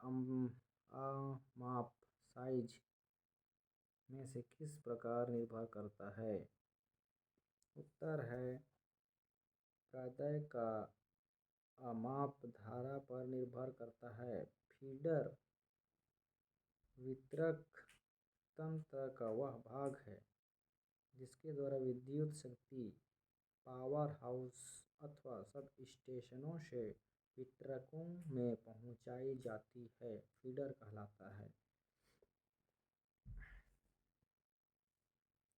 अमाप साइज में से किस प्रकार निर्भर करता है? उत्तर है प्रदय का अमाप धारा पर निर्भर करता है। फीडर वितरक तंत्र का वह भाग है जिसके द्वारा विद्युत शक्ति पावर हाउस अथवा सब स्टेशनों से वितरकों में पहुंचाई जाती है, फीडर कहलाता है।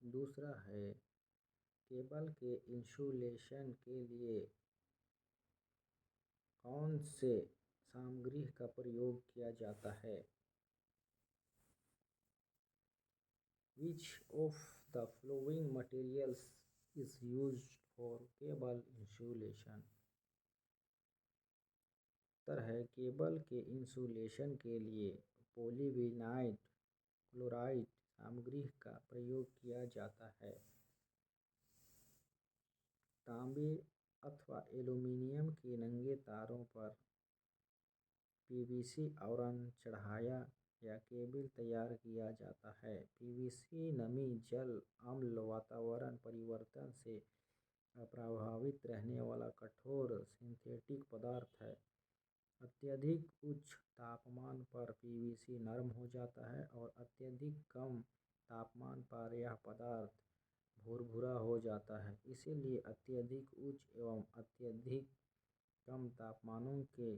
दूसरा है केबल के इंसुलेशन के लिए कौन से सामग्री का प्रयोग किया जाता है? Which of the following materials is used for cable insulation? उत्तर है केबल के इंसुलेशन के लिए पॉलीविनाइल क्लोराइड सामग्री का प्रयोग किया जाता है। तांबे अथवा एल्यूमीनियम के नंगे तारों पर पीवीसी आवरण चढ़ाया या केबल तैयार किया जाता है। पीवीसी नमी, जल, अम्ल, वातावरण परिवर्तन से अप्रभावित रहने वाला कठोर सिंथेटिक पदार्थ है। अत्यधिक उच्च तापमान पर पीवीसी नरम हो जाता है और अत्यधिक कम तापमान पर यह पदार्थ भुरभुरा हो जाता है। इसीलिए अत्यधिक उच्च एवं अत्यधिक कम तापमानों के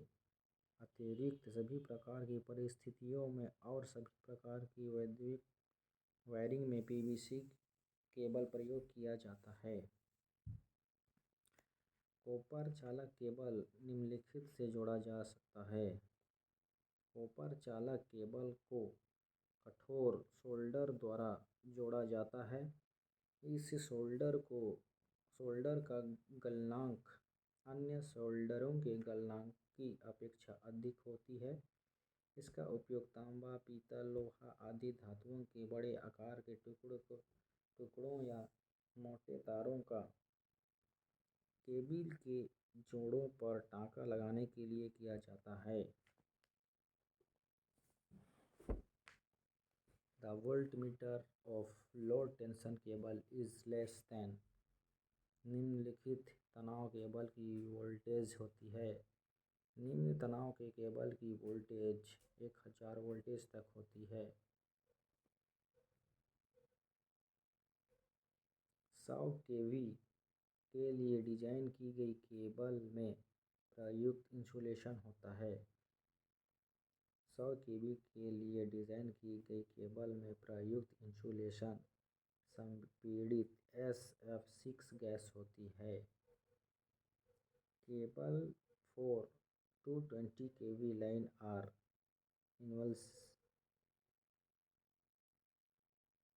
अतिरिक्त सभी प्रकार की परिस्थितियों में और सभी प्रकार की वैद्युतिक वायरिंग में पीवीसी केबल प्रयोग किया जाता है। कॉपर चालक केबल निम्नलिखित से जोड़ा जा सकता है। कॉपर चालक केबल को कठोर सोल्डर द्वारा जोड़ा जाता है। इस सोल्डर का गलनांक अन्य सोल्डरों के गलनांक की अपेक्षा अधिक होती है। इसका उपयोग तांबा, पीतल, लोहा आदि धातुओं के बड़े आकार के टुकड़ों या मोटे तारों का केबल के जोड़ों पर टांका लगाने के लिए किया जाता है। The voltmeter of low tension cable is less than। निम्नलिखित तनाव केबल की वोल्टेज होती है। निम्न तनाव के केबल की वोल्टेज 1000 वोल्टेज तक होती है। 100 केवी के लिए डिजाइन की गई केबल में प्रयुक्त इंसुलेशन होता है। 100 केवी के लिए डिजाइन की गई केबल में प्रयुक्त इंसुलेशन संपीड़ित SF6 गैस होती है। Cable for 220 kV line are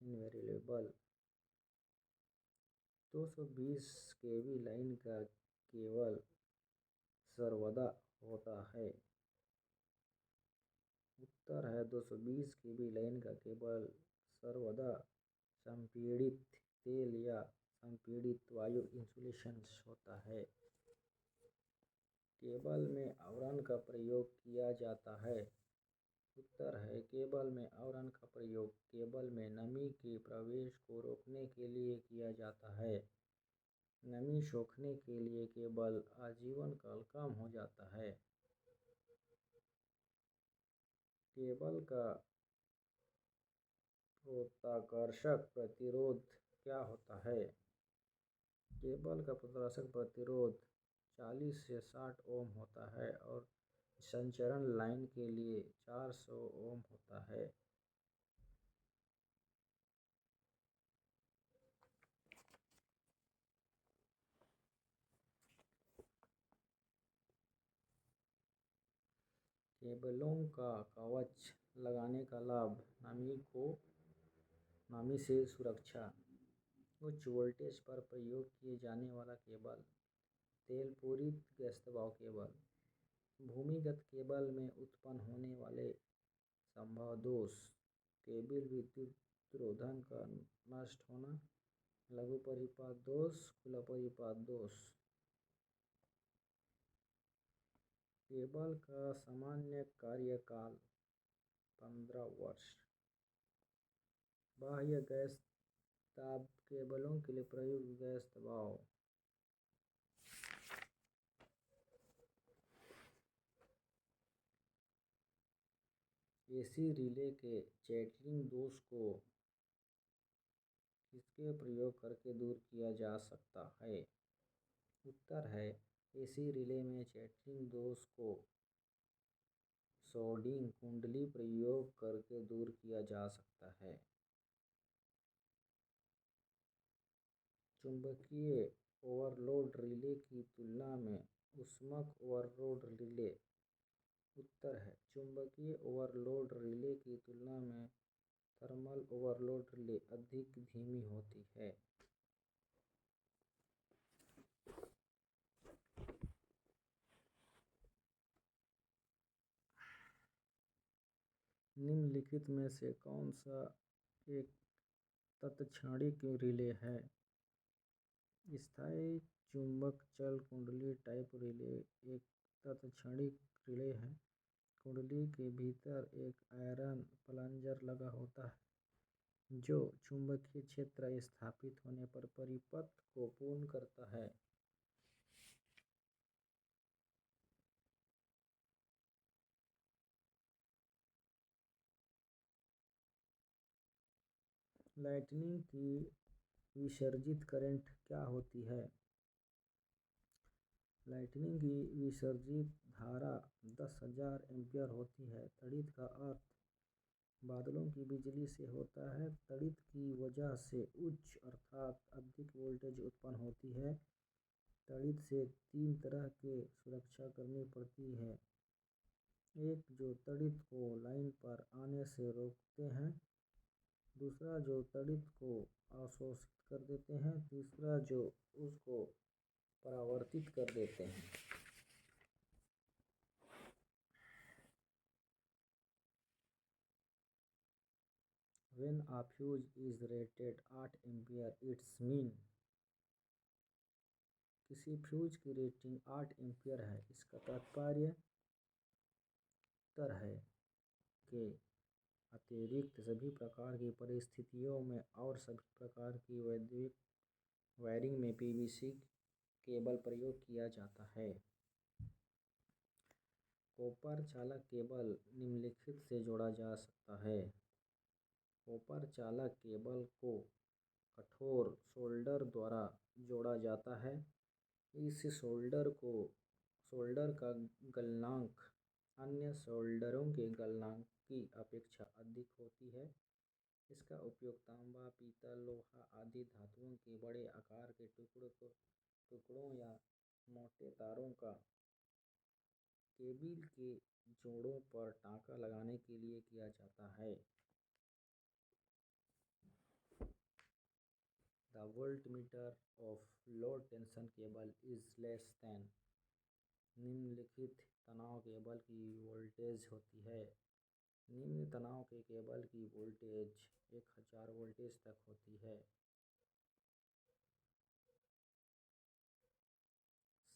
invariable। 220 kV line का केबल सर्वदा होता है। उत्तर है 220 kV लाइन का केबल सर्वदा संपीड़ित तेल या संपीड़ित वायु इंसुलेशन होता है। केबल में आवरण का प्रयोग किया जाता है। उत्तर है केबल में आवरण का प्रयोग केबल में नमी के प्रवेश को रोकने के लिए किया जाता है। नमी सोखने के लिए केबल आजीवन काल कम हो जाता है। केबल का प्रोताकर्षक प्रतिरोध क्या होता है? केबल का प्रोताकर्षक प्रतिरोध 40 से 60 ओम होता है और संचरण लाइन के लिए 400 ओम होता है। केबलों का कवच लगाने का लाभ नमी से सुरक्षा। उच्च वोल्टेज पर प्रयोग किए जाने वाला केबल तेल पूरित गैस दबाव केबल। भूमिगत केबल में उत्पन्न होने वाले संभव दोष केबल विद्युत रोधन का नष्ट होना, लघु परिपात दोष, खुला परिपात दोष। केबल का सामान्य कार्यकाल 15 वर्ष। बाह्य गैस दाब केबलों के लिए प्रयुक्त गैस दबाव। एसी रिले के चैटरिंग दोष को किसके प्रयोग करके दूर किया जा सकता है? उत्तर है एसी रिले में चैटरिंग दोष को सोडिंग कुंडली प्रयोग करके दूर किया जा सकता है। चुंबकीय ओवरलोड रिले की तुलना में ऊष्मक ओवरलोड रिले। उत्तर है चुंबकीय ओवरलोड रिले की तुलना में थर्मल ओवरलोड रिले अधिक धीमी होती है। निम्नलिखित में से कौन सा एक तत्क्षणिक रिले है? स्थायी चुंबक चल कुंडली टाइप रिले एक तत्क्षणिक रिले है। कुंडली के भीतर एक आयरन प्लंजर लगा होता है जो चुंबकीय क्षेत्र स्थापित होने पर परिपथ को पूर्ण करता है। लाइटनिंग की विसर्जित करंट क्या होती है? लाइटनिंग की विसर्जित धारा 10,000 एम्पीयर होती है। तड़ित का अर्थ बादलों की बिजली से होता है। तड़ित की वजह से उच्च अर्थात अधिक वोल्टेज उत्पन्न होती है। तड़ित से 3 तरह के सुरक्षा करनी पड़ती है। एक जो तड़ित को लाइन पर आने से रोकते हैं, दूसरा जो तड़ित को अवशोषित कर देते हैं, तीसरा जो उसको परावर्तित कर देते हैं। When a fuse is rated 8 ampere it's mean. किसी फ्यूज की रेटिंग 8 एम्पीयर है, इसका तात्पर्य उत्तर है के अतिरिक्त सभी प्रकार की परिस्थितियों में और सभी प्रकार की वैद्युत वायरिंग में पीवीसी केबल प्रयोग किया जाता है। कॉपर चालक केबल निम्नलिखित से जोड़ा जा सकता है। कॉपर चालक केबल को कठोर सोल्डर द्वारा जोड़ा जाता है। इस सोल्डर का गलनांक अन्य सोल्डरों के गलनांक की अपेक्षा अधिक होती है। इसका उपयोग तांबा, पीतल, लोहा आदि धातुओं के बड़े आकार के टुकड़ों या मोटे तारों का केबिल के जोड़ों पर टांका लगाने के लिए किया जाता है। The voltmeter of low tension cable is less than। निम्नलिखित तनाव केबल की वोल्टेज होती है। निम्न तनाव के केबल की वोल्टेज 1000 वोल्टेज तक होती है।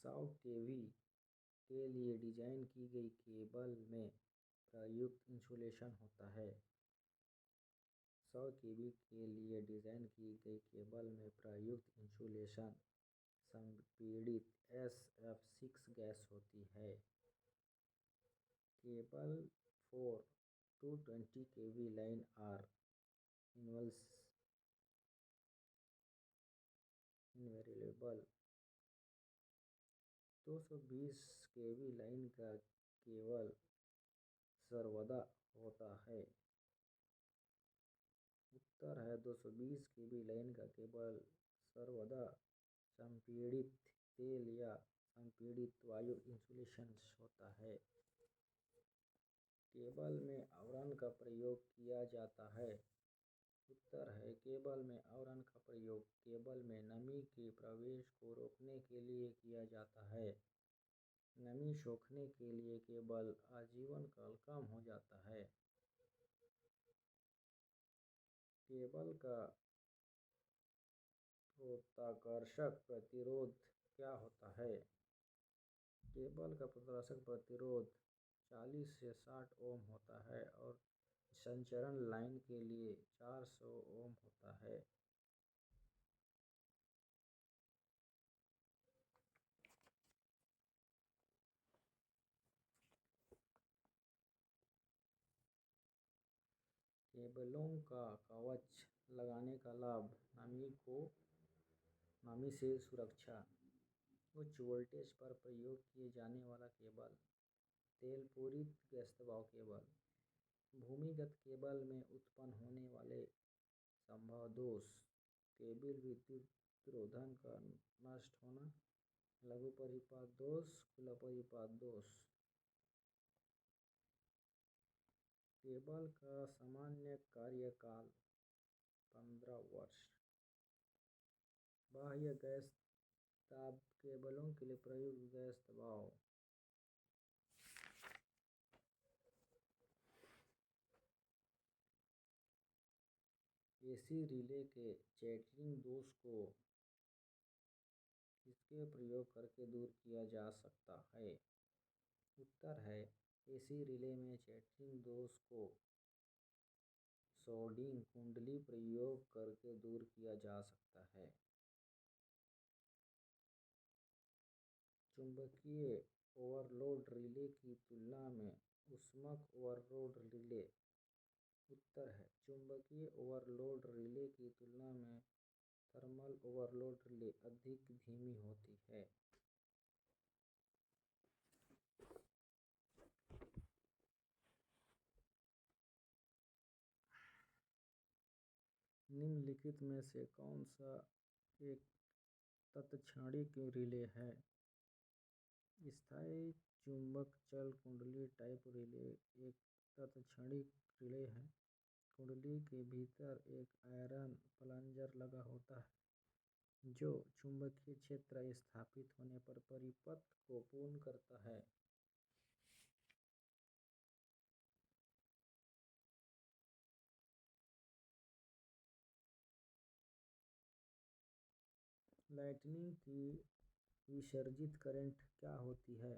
100 केवी के लिए डिजाइन की गई केबल में प्रयुक्त इंसुलेशन होता है। 100 केवी के लिए डिजाइन की गई केबल में प्रयुक्त इंसुलेशन संपीड़ित SF6 गैस होती है। Cable for 220 kV line are invariable. 220 kV line का केबल सर्वदा होता है। उत्तर है 220 केवी लाइन का केबल सर्वदा संपीड़ित तेल या संपीड़ित वायु इंसुलेशन होता है। केबल में आवरण का प्रयोग किया जाता है। उत्तर है केबल में आवरण का प्रयोग केबल में नमी के प्रवेश को रोकने के लिए किया जाता है। नमी सोखने के लिए केबल आजीवन काल कम हो जाता है। केबल का गुरुत्वाकर्षण प्रतिरोध क्या होता है? केबल का प्रदर्शक प्रतिरोध 40 से 60 ओम होता है और संचरण लाइन के लिए 400 ओम होता है। केबलों का कवच लगाने का लाभ नमी से सुरक्षा। उच्च वोल्टेज पर प्रयोग किए जाने वाला केबल, तेल पूरित गैस दबाव केबल, भूमिगत केबल में उत्पन्न होने वाले संभव दोष, केबल विद्युत रोधन का नष्ट होना, लघु परिपात दोष, खुला परिपात दोष। केबल का सामान्य कार्यकाल 15 वर्ष। बाह्य गैस दाब केबलों के लिए प्रयुक्त गैस दबाव। एसी रिले के चैटरिंग दोष को किसके प्रयोग करके दूर किया जा सकता है? उत्तर है एसी रिले में चैटरिंग दोष को सोल्डिंग कुंडली प्रयोग करके दूर किया जा सकता है। चुंबकीय ओवरलोड रिले की तुलना में ऊष्मक ओवरलोड रिले। उत्तर है चुंबकीय ओवरलोड रिले की तुलना में थर्मल ओवरलोड रिले अधिक धीमी होती है। निम्नलिखित में से कौन सा एक तत्क्षणिक रिले है? स्थायी चुंबक चल कुंडली टाइप रिले एक तत्क्षणिक रिले है। कुंडली के भीतर एक आयरन प्लंजर लगा होता है जो चुंबकीय क्षेत्र स्थापित होने पर परिपथ को पूर्ण करता है। लाइटनिंग की विसर्जित करंट क्या होती है?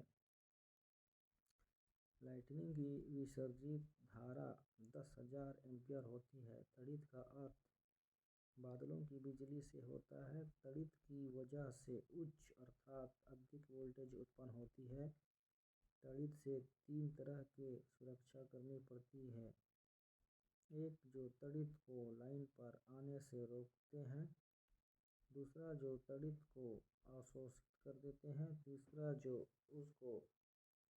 लाइटनिंग की विसर्जित धारा 10,000 एम्पीयर होती है। तड़ित का अर्थ बादलों की बिजली से होता है। तड़ित की वजह से उच्च अर्थात अधिक वोल्टेज उत्पन्न होती है। तड़ित से 3 तरह के सुरक्षा करनी पड़ती है। एक जो तड़ित को लाइन पर आने से रोकते हैं, दूसरा जो तड़ित को अवशोषित कर देते हैं, तीसरा जो उसको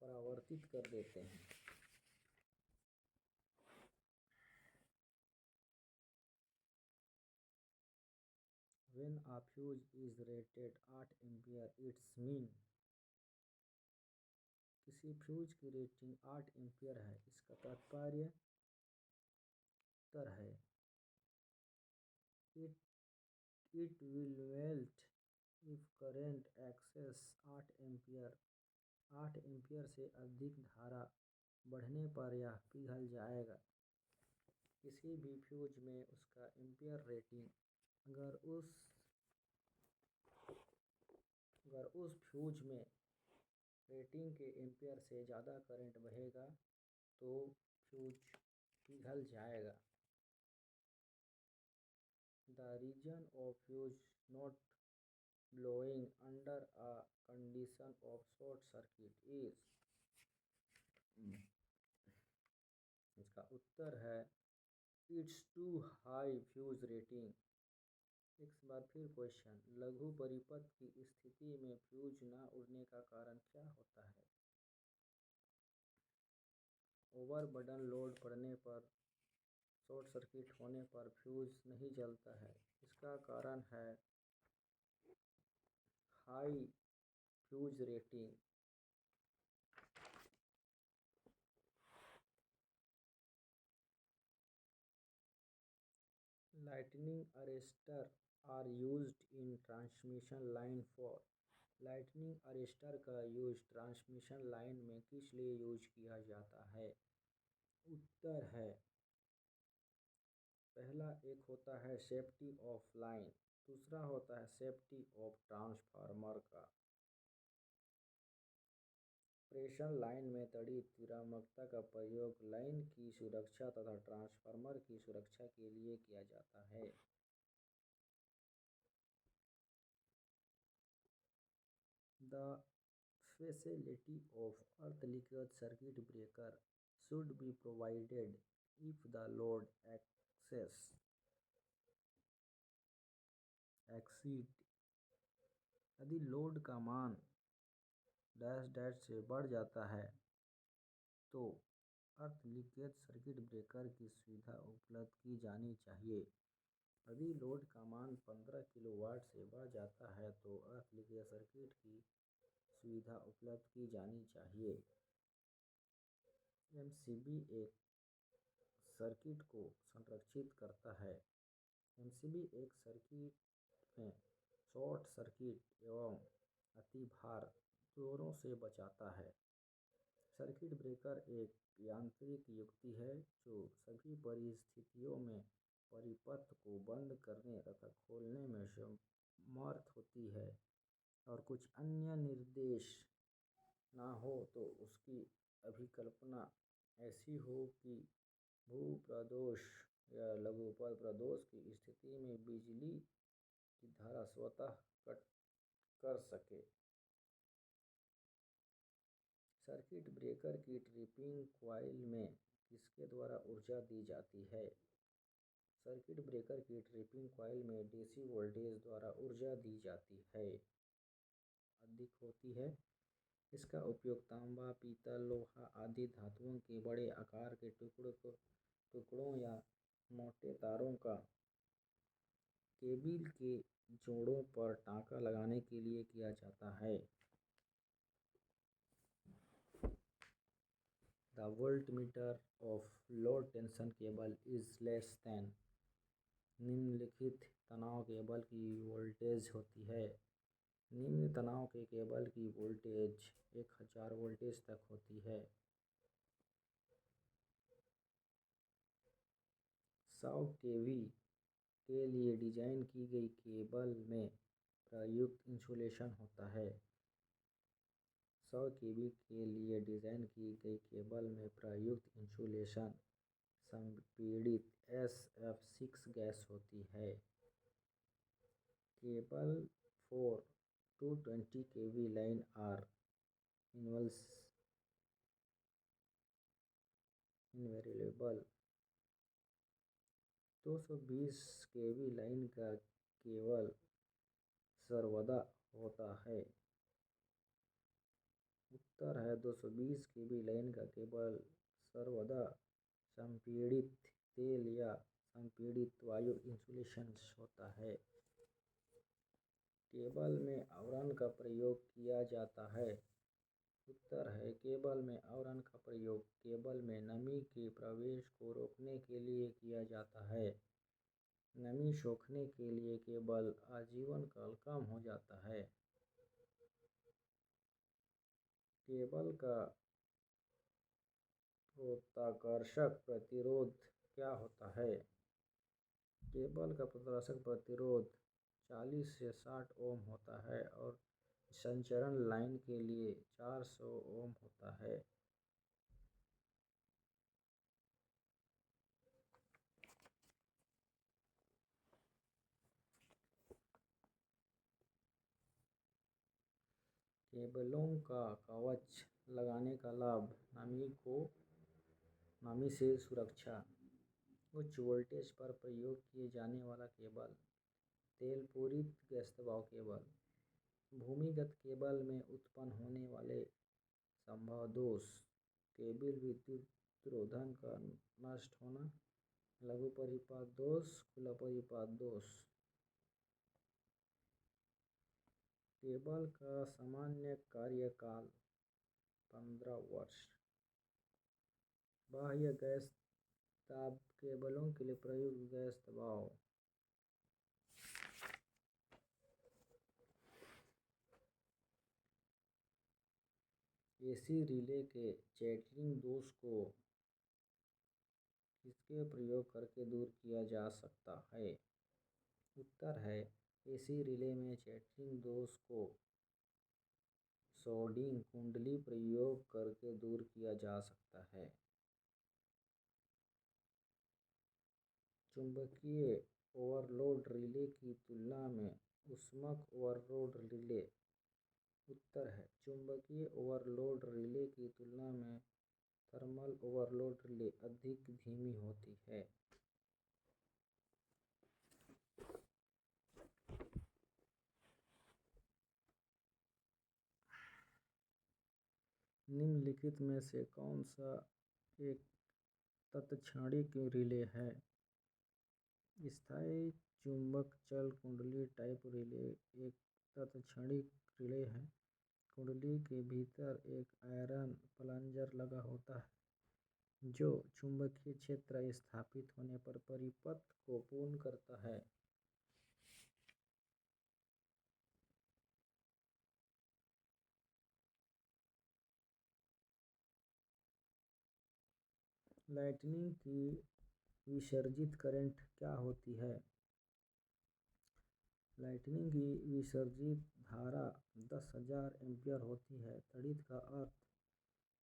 परावर्तित कर देते हैं। When a fuse is rated 8 ampere it's mean. किसी फ्यूज की रेटिंग 8 एम्पियर है, इसका तात्पर्य उत्तर है it will melt if current excess 8 ampere. 8 ampere से अधिक धारा बढ़ने पर यह पिघल जाएगा। किसी भी फ्यूज में उसका एम्पियर रेटिंग अगर उस फ्यूज में रेटिंग के एम्पियर से ज़्यादा करंट बहेगा तो फ्यूज पिघल जाएगा। The reason of fuse not blowing under a condition of short circuit is। इसका उत्तर है it's too high fuse rating. एक बार फिर क्वेश्चन, लघु परिपथ की स्थिति में फ्यूज न उड़ने का कारण क्या होता है? ओवरबर्डन लोड पड़ने पर शॉर्ट सर्किट होने पर फ्यूज नहीं जलता है। इसका कारण है high fuse rating. Lightning arrester are used in transmission line for. Lightning arrester का यूज ट्रांसमिशन लाइन में किस लिए यूज किया जाता है? उत्तर है पहला एक होता है सेफ्टी ऑफ लाइन, दूसरा होता है सेफ्टी ऑफ ट्रांसफार्मर का। प्रेषण लाइन में तड़ित विरामकता का प्रयोग लाइन की सुरक्षा तथा ट्रांसफार्मर की सुरक्षा के लिए किया जाता है। The facility of earth leakage circuit breaker should be provided if the load exceed यदि लोड का मान डैश डैश से बढ़ जाता है तो अर्थ लीकेज सर्किट ब्रेकर की सुविधा उपलब्ध की जानी चाहिए। यदि लोड का मान 15 किलोवाट से बढ़ जाता है तो अर्थ लीकेज सर्किट की सुविधा उपलब्ध की जानी चाहिए। एमसीबी एक सर्किट को संरक्षित करता है। एमसीबी एक सर्किट में शॉर्ट सर्किट एवं अतिभार दोनों से बचाता है। सर्किट ब्रेकर एक यांत्रिक युक्ति है जो सभी परिस्थितियों में परिपथ को बंद करने तथा खोलने में समर्थ होती है और कुछ अन्य निर्देश ना हो तो उसकी अभिकल्पना ऐसी हो कि भूप्रदोष या लघु प्रदोष की स्थिति में बिजली की धारा स्वतः कट कर सके। सर्किट ब्रेकर की ट्रिपिंग कॉइल में किसके द्वारा ऊर्जा दी जाती है? सर्किट ब्रेकर की ट्रिपिंग कॉइल में डीसी वोल्टेज द्वारा ऊर्जा दी जाती है अधिक होती है। इसका उपयोग तांबा, पीतल, लोहा आदि धातुओं के बड़े आकार के टुकड़ों या मोटे तारों का केबिल के जोड़ों पर टांका लगाने के लिए किया जाता है। The voltmeter of low tension cable is less than निम्नलिखित तनाव केबल की वोल्टेज होती है। निम्न तनाव के केबल की वोल्टेज 1000 वोल्टेज तक होती है। 100 केवी के लिए डिजाइन की गई केबल में प्रयुक्त इंसुलेशन होता है। 100 केवी के लिए डिजाइन की गई केबल में प्रयुक्त इंसुलेशन संपीड़ित SF6 गैस होती है। Cable for 220 kV line are invariable 220 kV line का केबल सर्वदा होता है। उत्तर है 220 kV लाइन का केबल सर्वदा संपीड़ित तेल या संपीड़ित वायु इंसुलेशन होता है। केबल में आवरण का प्रयोग किया जाता है। उत्तर है केबल में आवरण का प्रयोग केबल में नमी के प्रवेश को रोकने के लिए किया जाता है। नमी सोखने के लिए केबल आजीवन काल कम हो जाता है। केबल का प्रोताकर्षक प्रतिरोध क्या होता है? केबल का प्रोताकर्षक प्रतिरोध 40 से 60 ओम होता है और संचरण लाइन के लिए 400 ओम होता है। केबलों का कवच लगाने का लाभ नमी से सुरक्षा। उच्च वोल्टेज पर प्रयोग किए जाने वाला केबल तेल पूरित गैस दबाव केबल। भूमिगत केबल में उत्पन्न होने वाले संभव दोष केबल विद्युत रोधन का नष्ट होना, लघु परिपात दोष, खुला परिपात दोष। केबल का सामान्य कार्यकाल 15 वर्ष। बाह्य गैस दाब केबलों के लिए प्रयुक्त गैस दबाव एसी रिले के चैटरिंग दोष को किसके प्रयोग करके दूर किया जा सकता है? उत्तर है एसी रिले में चैटरिंग दोष को सोडिंग कुंडली प्रयोग करके दूर किया जा सकता है। चुंबकीय ओवरलोड रिले की तुलना में ऊष्मक ओवरलोड रिले। उत्तर है चुंबकीय ओवरलोड रिले की तुलना में थर्मल ओवरलोड रिले अधिक धीमी होती है। निम्नलिखित में से कौन सा एक तत्क्षणिक रिले है? स्थायी चुंबक चल कुंडली टाइप रिले एक तत्क्षणिक रिले है। कुंडली के भीतर एक आयरन प्लंजर लगा होता है जो चुंबकीय क्षेत्र स्थापित होने पर परिपथ को पूर्ण करता है। लाइटनिंग की विसर्जित करंट क्या होती है? लाइटनिंग की विसर्जित धारा 10,000 एम्पीयर होती है। तड़ित का अर्थ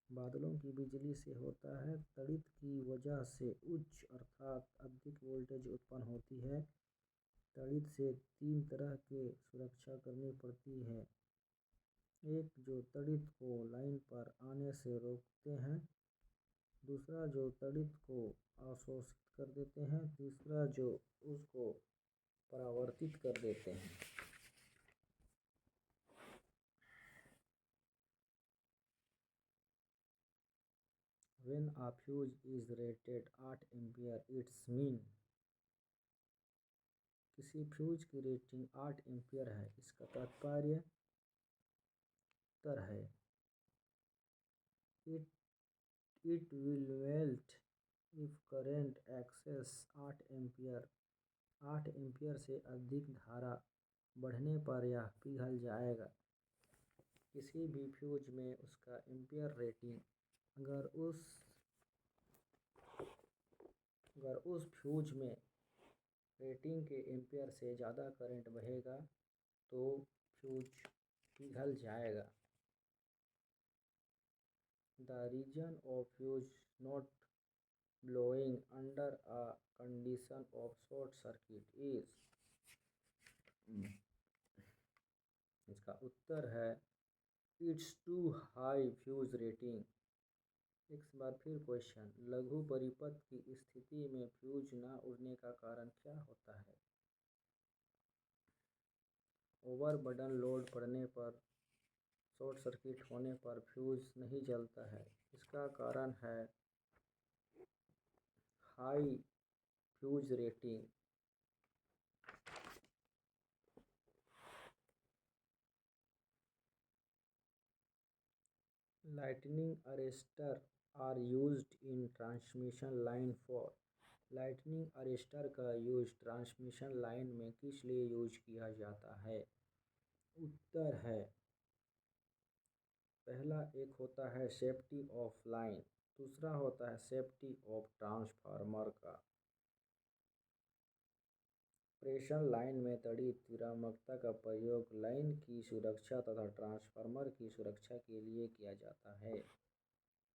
बादलों की बिजली से होता है। तड़ित की वजह से उच्च अर्थात अधिक वोल्टेज उत्पन्न होती है। तड़ित से 3 तरह के सुरक्षा करनी पड़ती है। एक जो तड़ित को लाइन पर आने से रोकते हैं, दूसरा जो तड़ित को अवशोषित कर देते हैं, तीसरा जो उसको परावर्तित कर देते हैं। When a fuse is rated 8 ampere it's mean. किसी फ्यूज की रेटिंग 8 एम्पीयर है, इसका तात्पर्य उत्तर है it will melt if current excess 8 ampere. 8 ampere से अधिक धारा बढ़ने पर यह पिघल जाएगा। किसी भी फ्यूज में उसका एम्पीयर रेटिंग अगर उस फ्यूज में रेटिंग के एम्पीयर से ज़्यादा करंट बहेगा तो फ्यूज पिघल जाएगा। The reason of fuse not blowing under a condition of short circuit is। इसका उत्तर है it's too high fuse rating. एक बार फिर क्वेश्चन, लघु परिपथ की स्थिति में फ्यूज न उड़ने का कारण क्या होता है? ओवरबर्डन लोड पड़ने पर शॉर्ट सर्किट होने पर फ्यूज नहीं जलता है। इसका कारण है high fuse rating. Lightning arrester are used in transmission line for. Lightning arrester का यूज ट्रांसमिशन लाइन में किस लिए यूज किया जाता है? उत्तर है पहला एक होता है सेफ्टी ऑफ लाइन, दूसरा होता है सेफ्टी ऑफ ट्रांसफार्मर का। प्रेषण लाइन में तड़ित विरामकता का प्रयोग लाइन की सुरक्षा तथा ट्रांसफार्मर की सुरक्षा के लिए किया जाता है।